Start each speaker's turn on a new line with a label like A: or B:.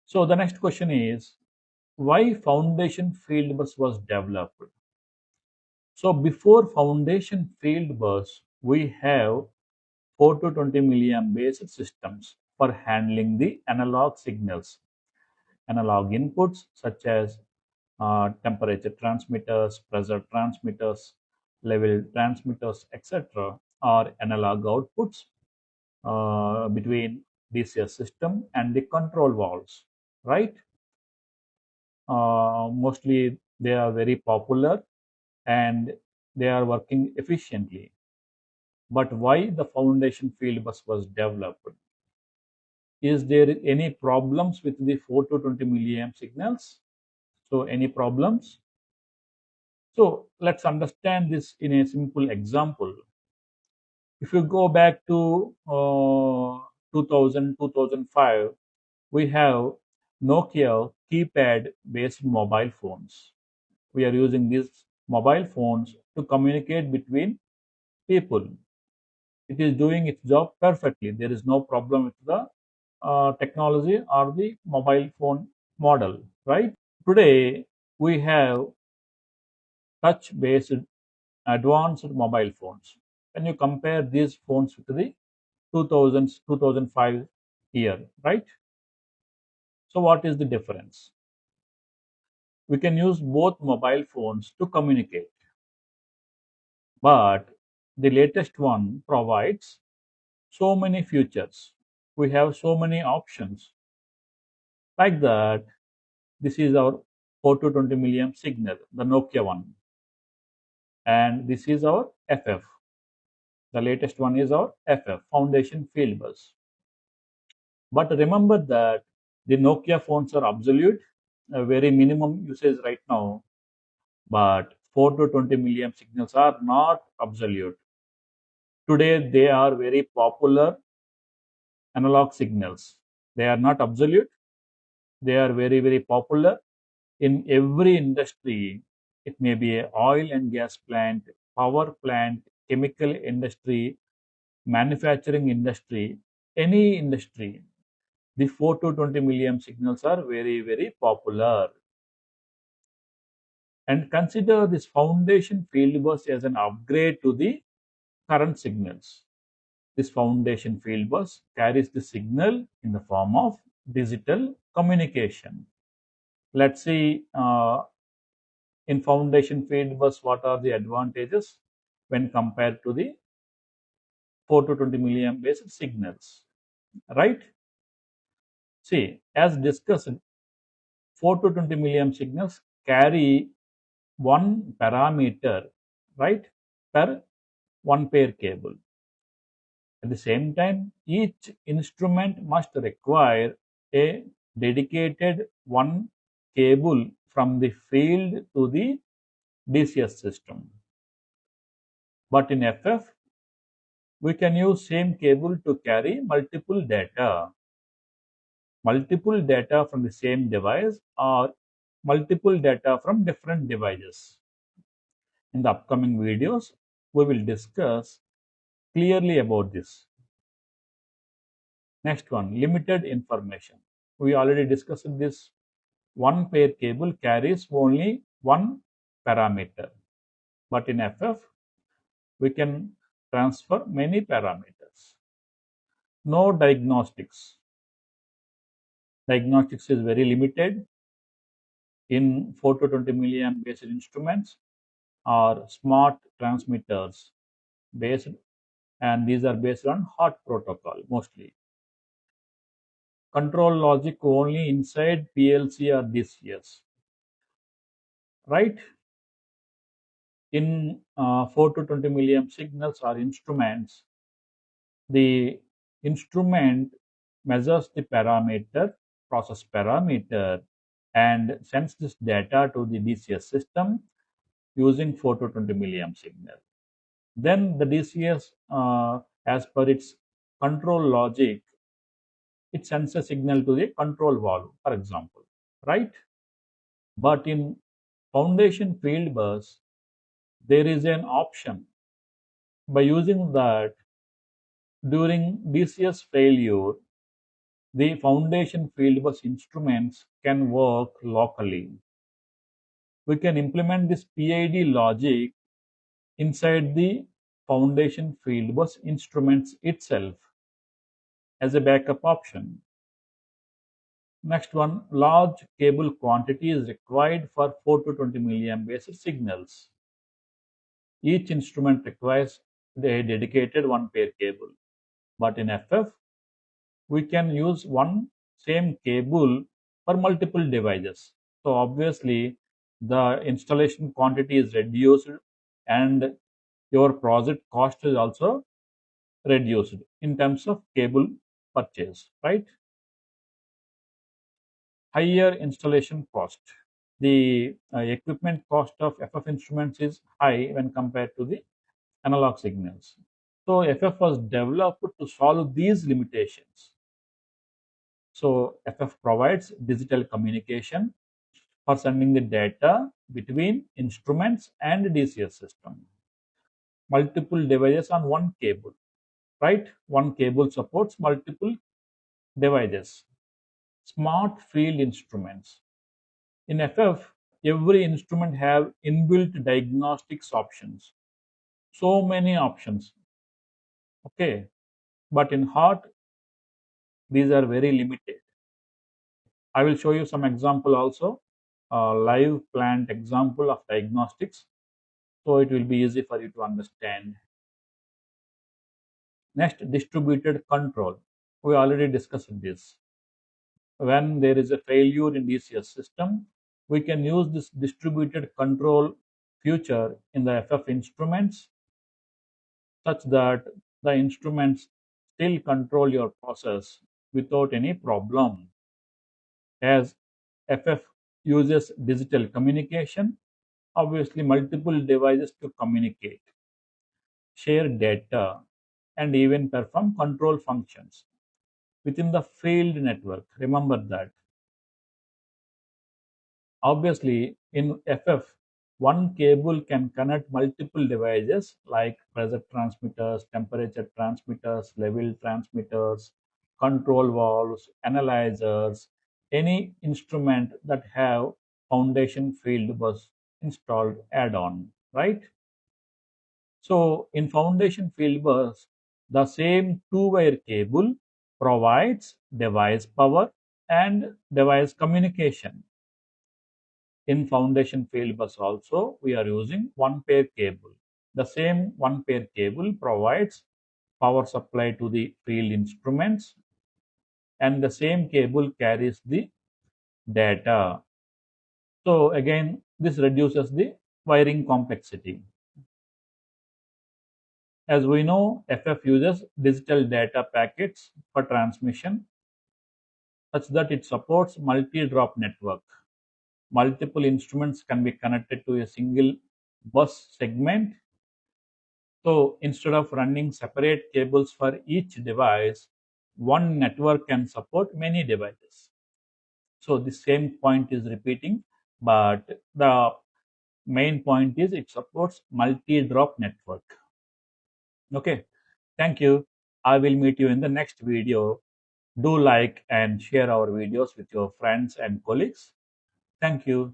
A: So the next question is, why Foundation Fieldbus was developed? So before Foundation Fieldbus, we have 4 to 20 milliamp based systems for handling the analog signals. Analog inputs such as temperature transmitters, pressure transmitters, level transmitters, etc., or analog outputs between DCS system and the control valves, right? Mostly they are very popular and they are working efficiently. But why the Foundation Fieldbus was developed? Is there any problems with the 4 to 20 milliamp signals? So any problems? So let's understand this in a simple example. If you go back to 2000, 2005, we have Nokia keypad based mobile phones. We are using these mobile phones to communicate between people. It is doing its job perfectly. There is no problem with the technology or the mobile phone model, right? Today, we have touch based advanced mobile phones. When you compare these phones with the 2000s, 2005 year, right? So, what is the difference? We can use both mobile phones to communicate, but the latest one provides so many features. We have so many options. Like that, this is our 4 to 20 milliamp signal, the Nokia one, and this is our FF. The latest one is our FF, Foundation Fieldbus. But remember that the Nokia phones are obsolete, a very minimum usage right now. But 4 to 20 milliamp signals are not obsolete. Today, they are very popular analog signals. They are not obsolete. They are very, very popular in every industry. It may be an oil and gas plant, power plant, chemical industry, manufacturing industry, any industry. The 4 to 20 milliamp signals are very, very popular. And consider this Foundation Fieldbus as an upgrade to the current signals. This Foundation Fieldbus carries the signal in the form of digital communication. Let's see in Foundation Fieldbus what are the advantages when compared to the 4 to 20 milliamp based signals, right? See, as discussed, 4 to 20 milliamp signals carry one parameter, right, per one pair cable. At the same time, each instrument must require a dedicated one cable from the field to the DCS system. But in FF, we can use same cable to carry multiple data from the same device or multiple data from different devices. In the upcoming videos, we will discuss clearly about this. Next one, limited information. We already discussed this. One pair cable carries only one parameter, but in FF, we can transfer many parameters. No diagnostics. Diagnostics is very limited in 4 to 20 milliamp based instruments or smart transmitters based, and these are based on HOT protocol mostly. Control logic only inside PLC or DCS, right? In 4 to 20 milliamp signals or instruments, the instrument measures the parameter, process parameter, and sends this data to the DCS system using 4 to 20 milliamp signal. Then the DCS, as per its control logic, it sends a signal to the control valve, for example, right? But in Foundation Fieldbus, there is an option. By using that, during DCS failure, The foundation fieldbus instruments can work locally. We can implement this PID logic inside the foundation fieldbus instruments itself as a backup option. Next one, large cable quantity is required for 4 to 20 milliamp signals. Each instrument requires a dedicated one pair cable. But in FF, we can use one same cable for multiple devices. So obviously, the installation quantity is reduced and your project cost is also reduced in terms of cable purchase, right? Higher installation cost. The equipment cost of FF instruments is high when compared to the analog signals. So FF was developed to solve these limitations. So FF provides digital communication for sending the data between instruments and DCS system. Multiple devices on one cable, right? One cable supports multiple devices. Smart field instruments. In FF, every instrument have inbuilt diagnostics options. So many options. Okay. But in heart, these are very limited. I will show you some example also, live plant example of diagnostics. So it will be easy for you to understand. Next, distributed control. We already discussed this. When there is a failure in DCS system, we can use this distributed control feature in the FF instruments such that the instruments still control your process without any problem. As FF uses digital communication, obviously multiple devices to communicate, share data, and even perform control functions within the field network. Remember that. Obviously, in FF, one cable can connect multiple devices like pressure transmitters, temperature transmitters, level transmitters, control valves, analyzers, any instrument that have foundation field bus installed add-on, right? So in foundation field bus, the same two-wire cable provides device power and device communication. In foundation field bus also, we are using one pair cable. The same one pair cable provides power supply to the field instruments and the same cable carries the data. So again, this reduces the wiring complexity. As we know, FF uses digital data packets for transmission such that it supports multi-drop network. Multiple instruments can be connected to a single bus segment. So instead of running separate cables for each device, one network can support many devices. So the same point is repeating, but the main point is it supports multi-drop network. Okay, thank you. I will meet you in the next video. Do like and share our videos with your friends and colleagues. Thank you.